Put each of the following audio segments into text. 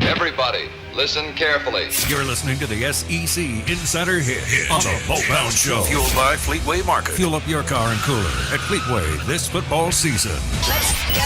Everybody, listen carefully. You're listening to the SEC Insider Hit on the Boat Bounce Show. Fueled by Fleetway Market. Fuel up your car and cooler at Fleetway this football season. Let's go.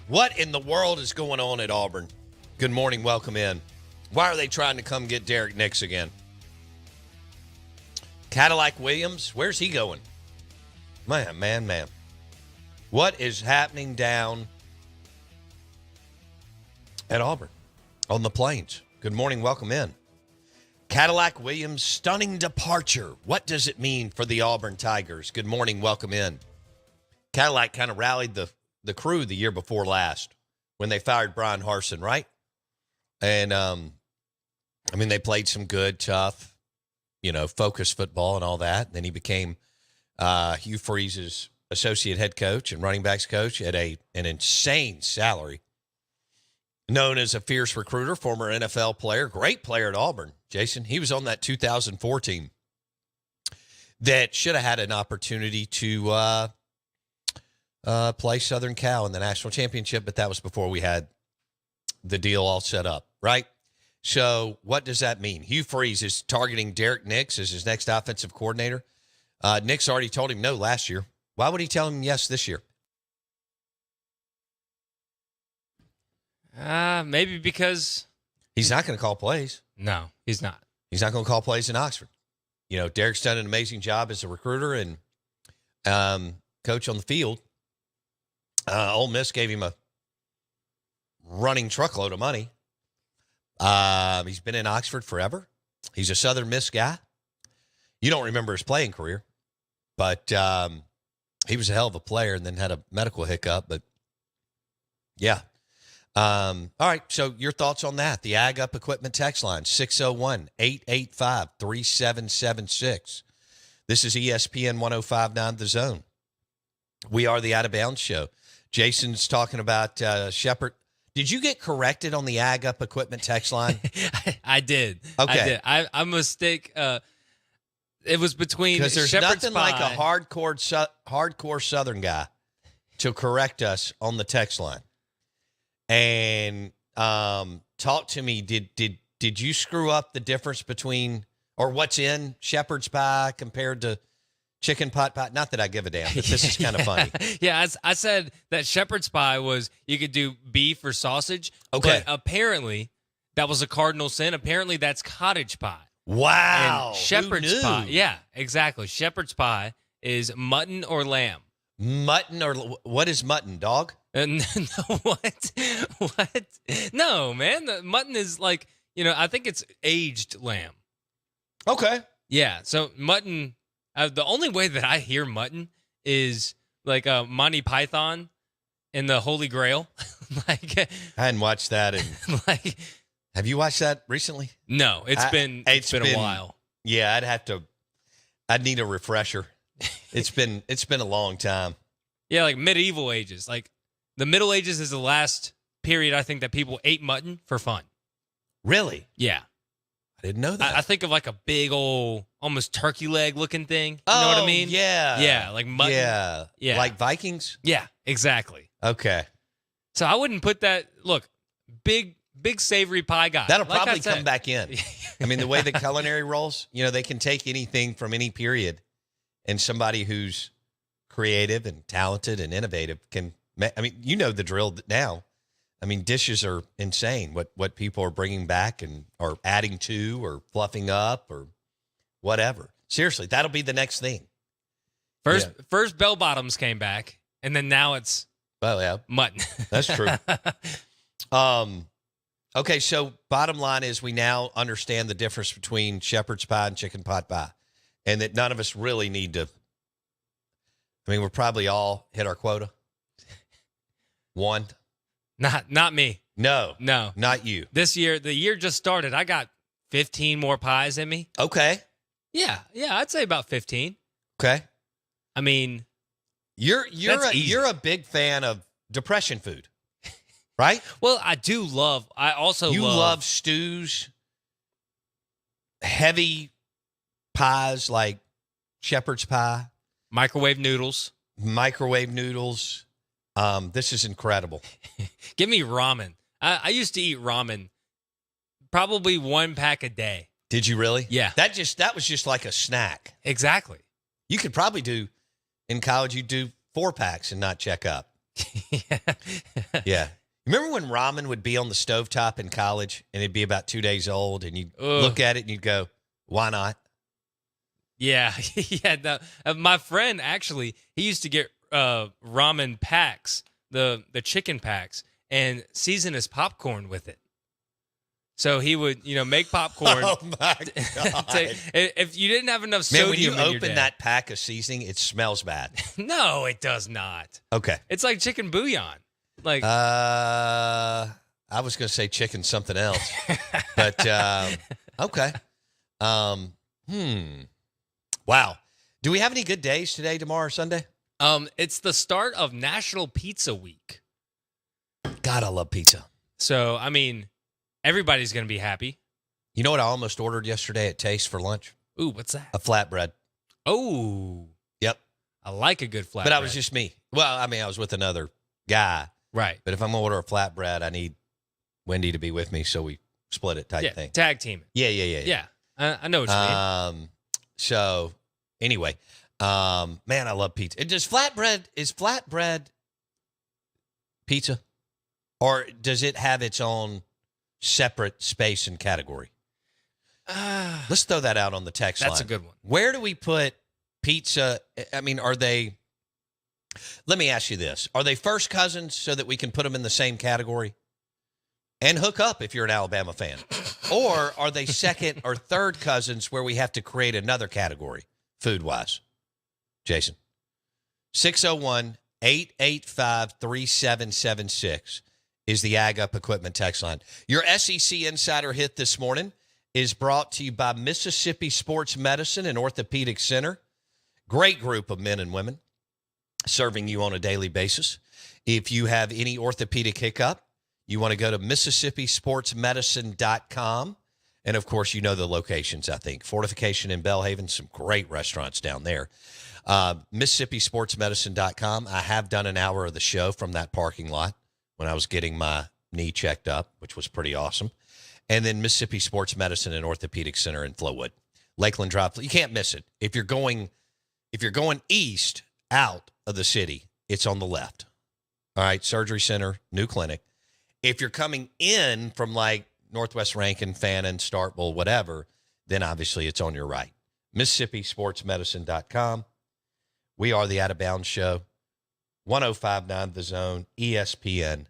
What in the world is going on at Auburn? Good morning. Welcome in. Why are they trying to come get Derek Nix again? Cadillac Williams, where's he going? Man. What is happening down at Auburn on the Plains? Good morning. Welcome in. Cadillac Williams' stunning departure. What does it mean for the Auburn Tigers? Good morning. Welcome in. Cadillac kind of rallied the crew the year before last when they fired Brian Harsin, right? And, they played some good, tough, focused football and all that. Then he became Hugh Freeze's associate head coach and running backs coach at an insane salary. Known as a fierce recruiter, former NFL player, great player at Auburn, Jason. He was on that 2004 team that should have had an opportunity to play Southern Cal in the national championship, but that was before we had the deal all set up, right? So what does that mean? Hugh Freeze is targeting Derek Nix as his next offensive coordinator. Nix already told him no last year. Why would he tell him yes this year? Maybe because he's not going to call plays. No, he's not. He's not going to call plays in Oxford. Derek's done an amazing job as a recruiter and coach on the field. Ole Miss gave him a running truckload of money. He's been in Oxford forever. He's a Southern Miss guy. You don't remember his playing career, but he was a hell of a player and then had a medical hiccup. But, yeah. All right, so your thoughts on that. The Ag Up Equipment text line, 601-885-3776. This is ESPN 105.9 The Zone. We are the Out of Bounds Show. Jason's talking about Shepherd. Did you get corrected on the Ag Up Equipment text line? I did. Okay. I did. I mistake. It was between because there's Shepherd's nothing Pie. like a hardcore Southern guy to correct us on the text line. And talk to me. Did you screw up the difference between or what's in shepherd's pie compared to chicken pot pie? Not that I give a damn, but this is kind of funny. Yeah, I said that shepherd's pie was you could do beef or sausage. Okay. But apparently that was a cardinal sin. Apparently that's cottage pie. Wow. And shepherd's Who knew? pie. Yeah, exactly. Shepherd's pie is mutton or lamb. Mutton or what is mutton, dog? No, what? What? No, man. The mutton is like, I think it's aged lamb. Okay. Yeah, so mutton... the only way that I hear mutton is like Monty Python and the Holy Grail. I hadn't watched that. Have you watched that recently? No, it's been a while. Yeah, I'd need a refresher. It's been a long time. Yeah, like medieval ages. Like the Middle Ages is the last period I think that people ate mutton for fun. Really? Yeah. I didn't know that. I think of like a big old, almost turkey leg looking thing. You know what I mean? Yeah. Yeah, like mutton. Yeah. Like Vikings? Yeah, exactly. Okay. So I wouldn't put that, look, big savory pie guy. That'll like probably come back in. The way the culinary rolls, they can take anything from any period, and somebody who's creative and talented and innovative can, the drill now. Dishes are insane. What people are bringing back and are adding to or fluffing up or whatever. Seriously, that'll be the next thing. First bell bottoms came back, and then now it's mutton. That's true. Okay, so bottom line is we now understand the difference between shepherd's pie and chicken pot pie, and that none of us really need to. We're probably all hit our quota. One. Not me. No, not you. This year, the year just started. I got 15 more pies in me. Okay. Yeah, I'd say about 15. Okay. I mean, You're That's easy. a big fan of depression food, right? well, I also You love love stews, heavy pies like shepherd's pie, microwave noodles. microwave noodles. This is incredible. Give me ramen. I used to eat ramen probably 1 pack a day. Did you really? Yeah. That was just like a snack. Exactly. You could probably do in college. You do 4 packs and not check up. yeah. Yeah. Remember when ramen would be on the stovetop in college and it'd be about 2 days old and you'd look at it and you'd go, why not? Yeah. My friend, actually, he used to get ramen packs, the chicken packs, and season his popcorn with it. So he would, make popcorn. Oh, my God. If you didn't have enough Man, sodium when you in your open day- that pack of seasoning, it smells bad. No, it does not. Okay. It's like chicken bouillon. Like, I was going to say chicken something else. But, okay. Wow. Do we have any good days today, tomorrow, or Sunday? it's the start of National Pizza Week. God, I love pizza. So, I mean, everybody's going to be happy. You know what I almost ordered yesterday at Taste for lunch? Ooh, what's that? A flatbread. Oh, Yep. I like a good flatbread. But I was just me. Well, I mean, I was with another guy. right. But if I'm going to order a flatbread, I need Wendy to be with me, so we split it type Yeah, thing. tag team it. Yeah. Yeah, I know what you mean. So anyway, man, I love pizza. Is flatbread pizza? Or does it have its own separate space and category? Let's throw that out on the text line. That's a good one. Where do we put pizza? I mean, let me ask you this. Are they first cousins so that we can put them in the same category? And hook up if you're an Alabama fan. Or are they second or third cousins where we have to create another category food-wise? Jason. 601-885-3776 is the Ag Up Equipment text line. Your SEC Insider Hit this morning is brought to you by Mississippi Sports Medicine and Orthopedic Center. Great group of men and women serving you on a daily basis. If you have any orthopedic hiccup, you want to go to MississippiSportsMedicine.com. And, of course, you know the locations, I think. Fortification in Belhaven, some great restaurants down there. MississippiSportsMedicine.com. I have done an hour of the show from that parking lot when I was getting my knee checked up, which was pretty awesome. And then Mississippi Sports Medicine and Orthopedic Center in Flowood. Lakeland Drive. You can't miss it. If you're going east out of the city, it's on the left. All right, Surgery Center, new clinic. If you're coming in from like Northwest Rankin, Fannin, Starkville, whatever, then obviously it's on your right. MississippiSportsMedicine.com. We are the Out of Bounds Show. 105.9 The Zone, ESPN.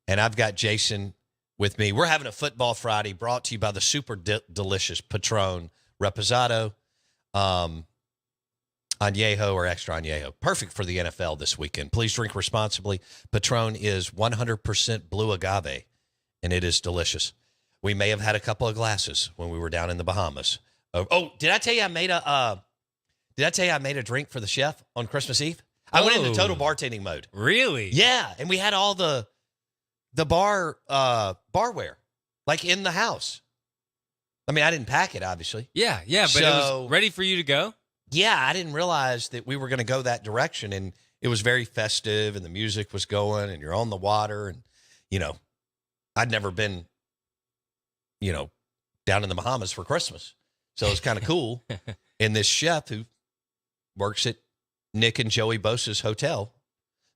And I've got Jason with me. We're having a Football Friday brought to you by the super delicious Patron Reposado, Añejo or Extra Añejo. Perfect for the NFL this weekend. Please drink responsibly. Patron is 100% blue agave, and it is delicious. We may have had a couple of glasses when we were down in the Bahamas. Oh, did I tell you I made a drink for the chef on Christmas Eve? I went into total bartending mode. Really? Yeah, and we had all the barware like in the house. I mean, I didn't pack it, obviously. Yeah, but it was ready for you to go? Yeah, I didn't realize that we were going to go that direction, and it was very festive, and the music was going, and you're on the water, and, I'd never been, down in the Bahamas for Christmas, so it was kind of cool. And this chef who works at Nick and Joey Bosa's hotel,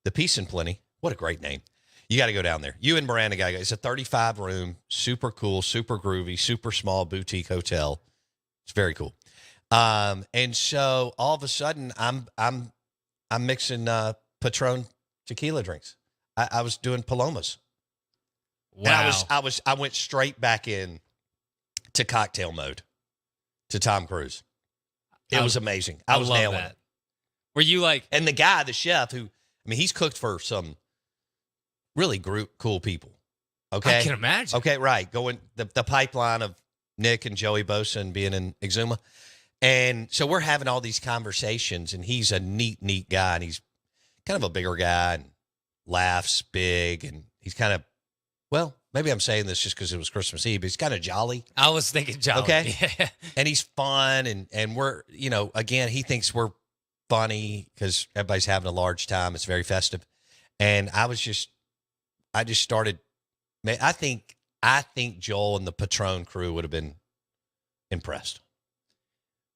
the Peace and Plenty, what a great name. You got to go down there. You and Miranda got to go. It's a 35-room, super cool, super groovy, super small boutique hotel. It's very cool. And so all of a sudden I'm mixing Patron tequila drinks. I was doing Palomas. Wow. And I went straight back in to cocktail mode to Tom Cruise. It was amazing. I was love nailing that. it. Were you like, And the guy, the chef, he's cooked for some really cool people. Okay. I can imagine. Okay, right. Going the pipeline of Nick and Joey Bosa and being in Exuma. And so we're having all these conversations, and he's a neat guy, and he's kind of a bigger guy and laughs big, and he's kind of, well, maybe I'm saying this just because it was Christmas Eve, but he's kind of jolly. I was thinking jolly. Okay. Yeah. And he's fun, and we're, again, he thinks we're funny because everybody's having a large time. It's very festive. And I just started, man, I think Joel and the Patron crew would have been impressed.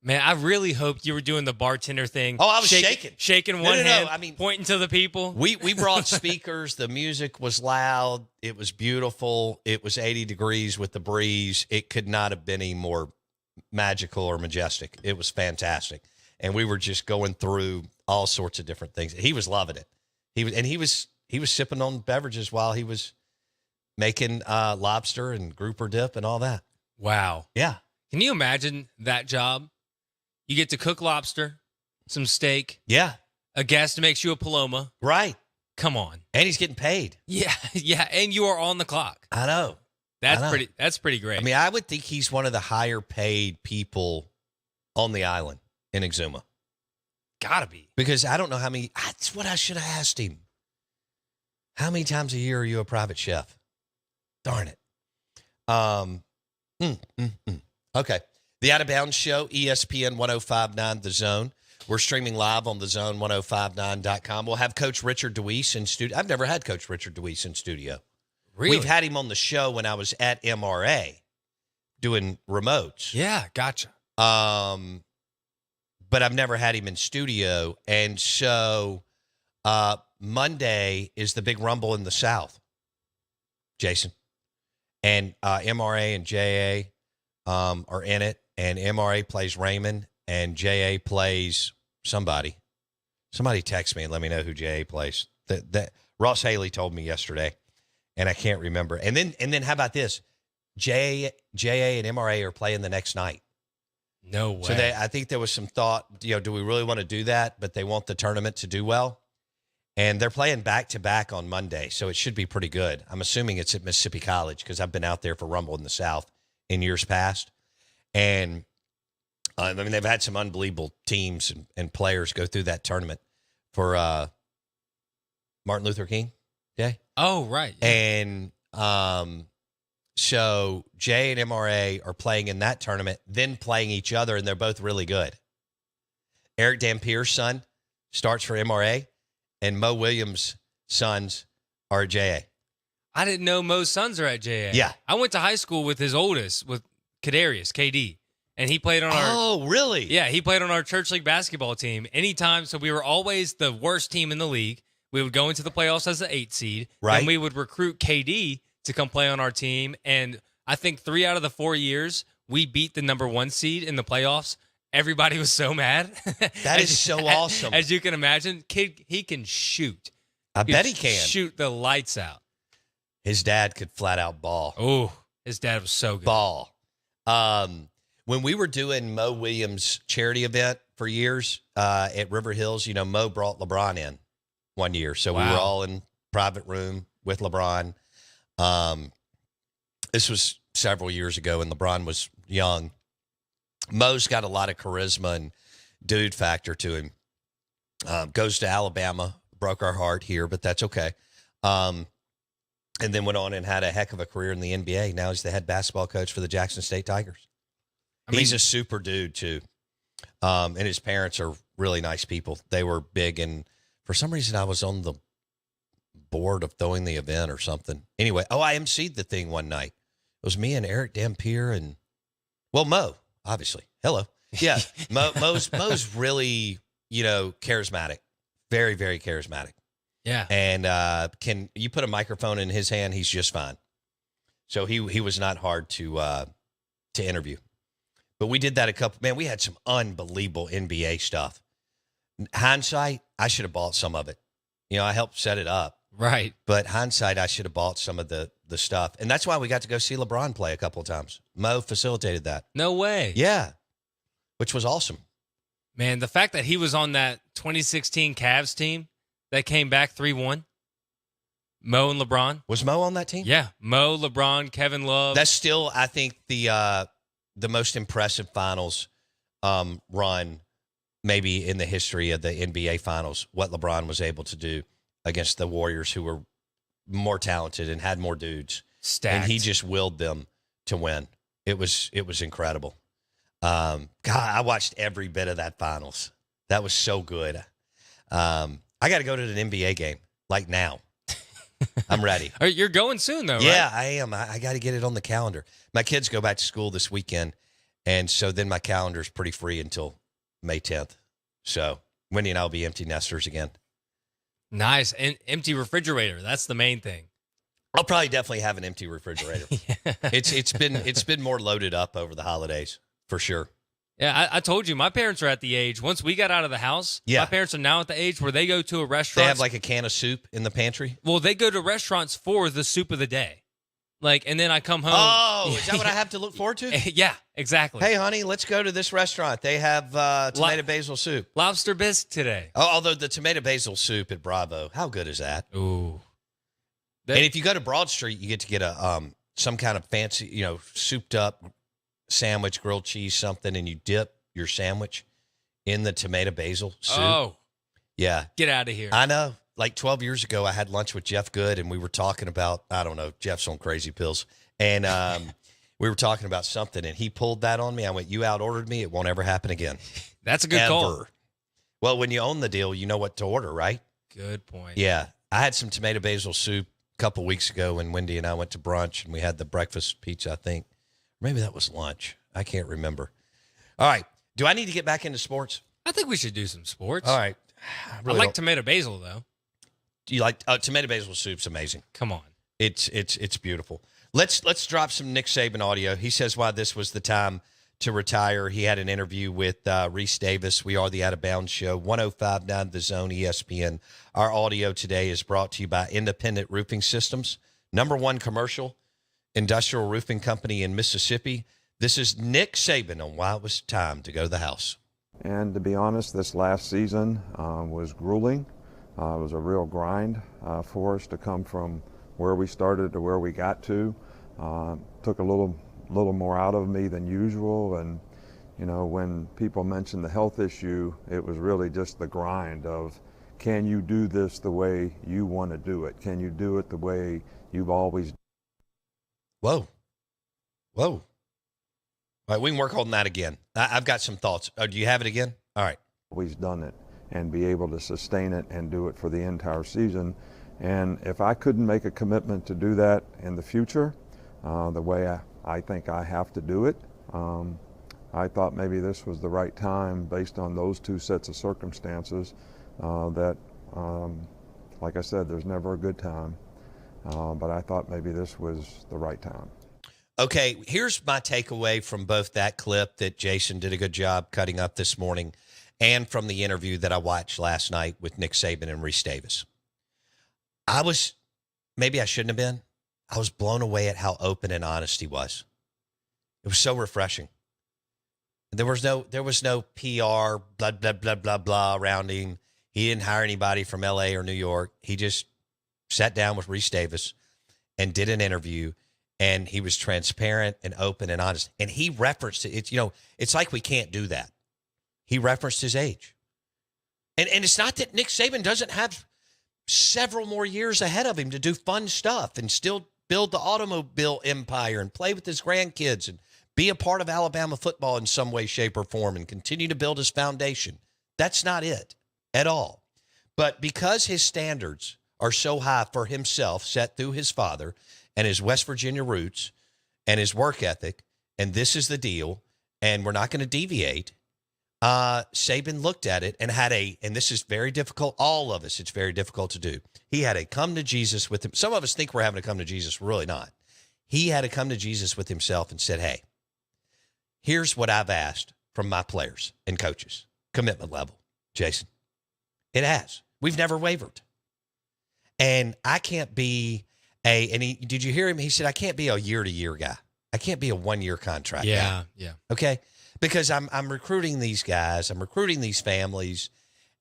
Man, I really hoped you were doing the bartender thing. Oh, I was shaking. Shaking one hand, I mean, pointing to the people. We brought speakers. The music was loud. It was beautiful. It was 80 degrees with the breeze. It could not have been any more magical or majestic. It was fantastic. And we were just going through all sorts of different things. He was loving it. He was sipping on beverages while he was making lobster and grouper dip and all that. Wow. Yeah. Can you imagine that job? You get to cook lobster, some steak. Yeah. A guest makes you a Paloma. Right. Come on. And he's getting paid. Yeah, yeah, and you are on the clock. I know. That's pretty great. I mean, I would think he's one of the higher paid people on the island in Exuma. Gotta be. Because I don't know how many, that's what I should have asked him. How many times a year are you a private chef? Darn it. Okay. The Out of Bounds Show, ESPN 105.9 The Zone. We're streaming live on thezone1059.com. We'll have Coach Richard DeWeese in studio. I've never had Coach Richard DeWeese in studio. Really? We've had him on the show when I was at MRA doing remotes. Yeah, gotcha. But I've never had him in studio. And so Monday is the big rumble in the South, Jason. And MRA and JA are in it. And MRA plays Raymond, and JA plays somebody. Somebody text me and let me know who JA plays. That Ross Haley told me yesterday, and I can't remember. And then how about this? JA and MRA are playing the next night. No way. So I think there was some thought, do we really want to do that? But they want the tournament to do well. And they're playing back-to-back on Monday, so it should be pretty good. I'm assuming it's at Mississippi College because I've been out there for Rumble in the South in years past. And, I mean, they've had some unbelievable teams and players go through that tournament for Martin Luther King Day. Oh, right. Yeah. And so Jay and MRA are playing in that tournament, then playing each other, and they're both really good. Eric Dampier's son starts for MRA, and Mo Williams' sons are at JA. I didn't know Mo's sons are at JA. Yeah. I went to high school with his oldest, with Kadarius, KD. And he played on our... Oh, really? Yeah, he played on our church league basketball team. Anytime, so we were always the worst team in the league. We would go into the playoffs as the 8 seed. Right. And we would recruit KD to come play on our team. And I think 3 out of the 4 years, we beat the number 1 seed in the playoffs. Everybody was so mad. That is so awesome. As you can imagine, kid, he can shoot. I bet he can. Shoot the lights out. His dad could flat out ball. Oh, his dad was so good. Ball. When we were doing Mo Williams' charity event for years at River Hills, Mo brought LeBron in one year. So we were all in private room with LeBron. This was several years ago, and LeBron was young. Mo's got a lot of charisma and dude factor to him. Goes to Alabama, broke our heart here, but that's okay. And then went on and had a heck of a career in the NBA. Now he's the head basketball coach for the Jackson State Tigers. He's a super dude, too. And his parents are really nice people. They were big, and for some reason I was on the board of throwing the event or something. Anyway, I emceed the thing one night. It was me and Eric Dampier and, Mo, obviously. Hello. Yeah, Mo's really, charismatic. Very, very charismatic. Yeah. And can you put a microphone in his hand? He's just fine. So he was not hard to interview. But we did that we had some unbelievable NBA stuff. Hindsight, I should have bought some of it. I helped set it up. Right. But hindsight, I should have bought some of the stuff. And that's why we got to go see LeBron play a couple of times. Mo facilitated that. No way. Yeah. Which was awesome. Man, the fact that he was on that 2016 Cavs team that came back 3-1, Mo and LeBron. Was Mo on that team? Yeah. Mo, LeBron, Kevin Love. That's still, I think, the most impressive finals run maybe in the history of the NBA Finals, what LeBron was able to do against the Warriors, who were more talented and had more dudes. Stacked. And he just willed them to win. It was incredible. God, I watched every bit of that Finals. That was so good. I got to go to an NBA game, like now. I'm ready. You're going soon, though, right? Yeah, I am. I got to get it on the calendar. My kids go back to school this weekend, and so then my calendar's pretty free until May 10th. So Wendy and I will be empty nesters again. Nice. And empty refrigerator. That's the main thing. I'll probably definitely have an empty refrigerator. Yeah. It's been more loaded up over the holidays, for sure. Yeah, I told you, my parents are at the age, once we got out of the house, Yeah. my parents are now at the age where they go to a restaurant. They have like a can of soup in the pantry. Well, they go to restaurants for the soup of the day. Like, and then I come home. Oh, is that what I have to look forward to? Yeah, exactly. Hey, honey, let's go to this restaurant. They have tomato basil soup. Lobster bisque today. Oh, although the tomato basil soup at Bravo, how good is that? Ooh. And if you go to Broad Street, you get to get a some kind of fancy, souped up sandwich, grilled cheese, something, and you dip your sandwich in the tomato basil soup. Oh, yeah. get out of here. I know. Like 12 years ago, I had lunch with Jeff Good, and we were talking about, I don't know, Jeff's on crazy pills. And we were talking about something, and he pulled that on me. I went, you out-ordered me. It won't ever happen again. That's a good call. Well, when you own the deal, you know what to order, right? Good point. Yeah. I had some tomato basil soup a couple weeks ago when Wendy and I went to brunch, and we had the breakfast pizza, I think. Maybe that was lunch. I can't remember. All right. Do I need to get back into sports? I think we should do some sports. All right. I like tomato basil, though. Do you like tomato basil soup's amazing. Come on. It's beautiful. Let's drop some Nick Saban audio. He says why this was the time to retire. He had an interview with Reese Davis. We are the Out of Bounds Show, 105.9 The Zone, ESPN. Our audio today is brought to you by Independent Roofing Systems, #1 commercial industrial roofing company in Mississippi. This is Nick Saban on why it was time to go to the house. And to be honest, this last season was grueling. It was a real grind for us to come from where we started to where we got to. Took a little more out of me than usual, and when people mention the health issue, it was really just the grind of, can you do this the way you want to do it? Can you do it the way you've always? Whoa. All right, we can work on that again. I've got some thoughts. Oh, do you have it again? All right. Always done it and be able to sustain it and do it for the entire season. And if I couldn't make a commitment to do that in the future, the way I think I have to do it, I thought maybe this was the right time based on those two sets of circumstances that, like I said, there's never a good time, but I thought maybe this was the right time. Okay, here's my takeaway from both that clip that Jason did a good job cutting up this morning and from the interview that I watched last night with Nick Saban and Reese Davis. Maybe I shouldn't have been. I was blown away at how open and honest he was. It was so refreshing. There was no PR, blah, blah, blah, blah, blah around him. He didn't hire anybody from LA or New York. He just sat down with Reese Davis and did an interview. And he was transparent and open and honest. And he referenced it. It's like we can't do that. He referenced his age. And it's not that Nick Saban doesn't have several more years ahead of him to do fun stuff and still build the automobile empire and play with his grandkids and be a part of Alabama football in some way, shape, or form and continue to build his foundation. That's not it at all. But because his standards are so high for himself, set through his father and his West Virginia roots and his work ethic, and this is the deal, and we're not going to deviate, Saban looked at it and and this is very difficult, all of us, it's very difficult to do. He had a come to Jesus with him. Some of us think we're having a come to Jesus, we're really not. He had to come to Jesus with himself and said, hey, here's what I've asked from my players and coaches. Commitment level, Jason. It has. We've never wavered. And I can't be did you hear him? He said, I can't be a year-to-year guy. I can't be a one-year contract guy. Yeah. Okay? Because I'm recruiting these guys. I'm recruiting these families.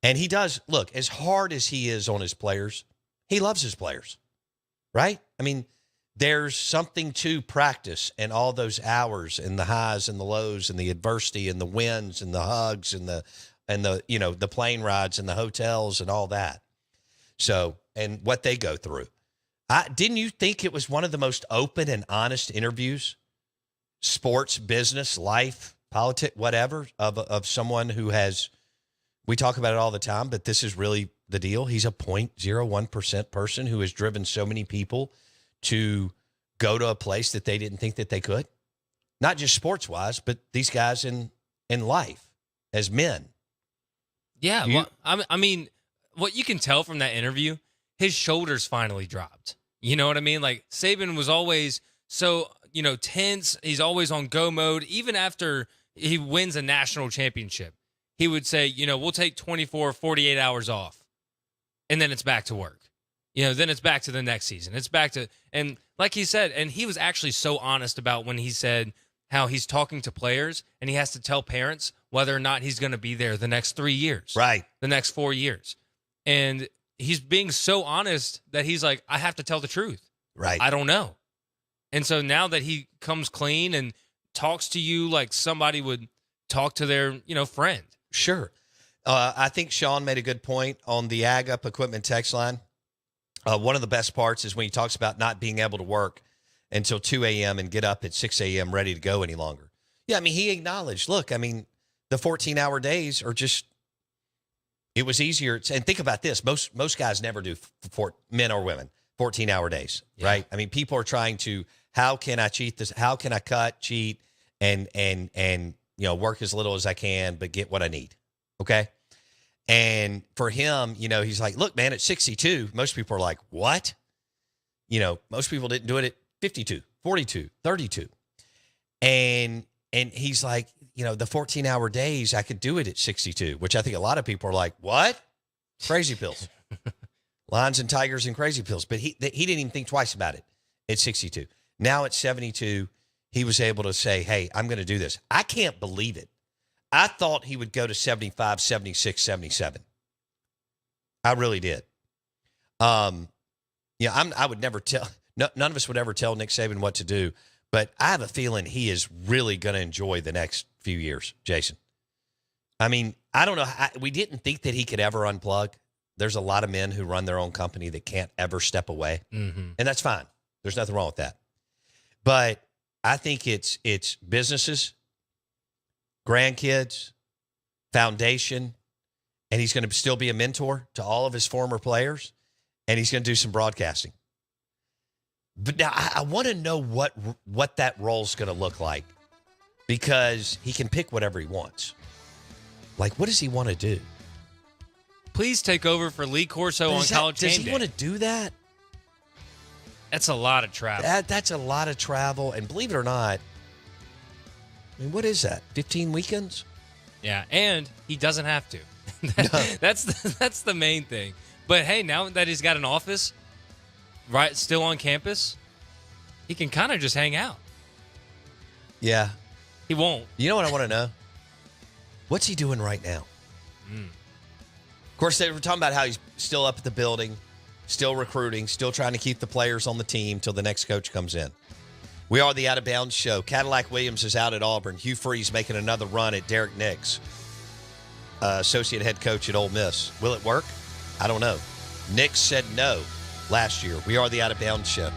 And he does, look, as hard as he is on his players, he loves his players, right? I mean, there's something to practice and all those hours and the highs and the lows and the adversity and the wins and the hugs and the the plane rides and the hotels and all that. So, and what they go through. Didn't you think it was one of the most open and honest interviews, sports, business, life, politics, whatever, of someone who has, we talk about it all the time, but this is really the deal. He's a 0.01% person who has driven so many people to go to a place that they didn't think that they could. Not just sports wise, but these guys in life as men. Yeah. Well, I mean, what you can tell from that interview, his shoulders finally dropped. You know what I mean? Like, Saban was always so, tense. He's always on go mode. Even after he wins a national championship, he would say, we'll take 24, 48 hours off. And then it's back to work. Then it's back to the next season. It's back to, and like he said, and he was actually so honest about when he said how he's talking to players and he has to tell parents whether or not he's going to be there the next 3 years. Right. The next 4 years. And he's being so honest that he's like, I have to tell the truth. Right. I don't know. And so now that he comes clean and talks to you like somebody would talk to their, friend. Sure. I think Sean made a good point on the Ag Up Equipment text line. One of the best parts is when he talks about not being able to work until 2 a.m. and get up at 6 a.m. ready to go any longer. Yeah, I mean, he acknowledged, look, I mean, the 14-hour days are just, it was easier. And think about this. Most guys never do, for men or women, 14-hour days, right? I mean, people are trying to, how can I cheat this? How can I cut, cheat, and work as little as I can, but get what I need, okay? And for him, he's like, look, man, at 62, most people are like, what? Most people didn't do it at 52, 42, 32. And he's like, the 14-hour days, I could do it at 62, which I think a lot of people are like, what? Crazy pills. Lions and tigers and crazy pills. But he didn't even think twice about it at 62. Now at 72, he was able to say, hey, I'm going to do this. I can't believe it. I thought he would go to 75, 76, 77. I really did. I would never tell, none of us would ever tell Nick Saban what to do, but I have a feeling he is really going to enjoy the next few years, Jason. I mean, I don't know. We didn't think that he could ever unplug. There's a lot of men who run their own company that can't ever step away, and that's fine. There's nothing wrong with that. But I think it's businesses, grandkids, foundation, and he's going to still be a mentor to all of his former players, and he's going to do some broadcasting. But now I want to know what that role's going to look like, because he can pick whatever he wants. Like, what does he want to do? Please take over for Lee Corso on College Game Day. Does he want to do that? That's a lot of travel. That's a lot of travel, and believe it or not, I mean, what is that? 15 weekends? Yeah, and he doesn't have to. That's the main thing. But hey, now that he's got an office, right, still on campus, he can kind of just hang out. Yeah. He won't. You know what I want to know? What's he doing right now? Of course, they were talking about how he's still up at the building, still recruiting, still trying to keep the players on the team till the next coach comes in. We are the Out of Bounds Show. Cadillac Williams is out at Auburn. Hugh Freeze making another run at Derek Nix, associate head coach at Ole Miss. Will it work? I don't know. Nix said no last year. We are the Out of Bounds Show.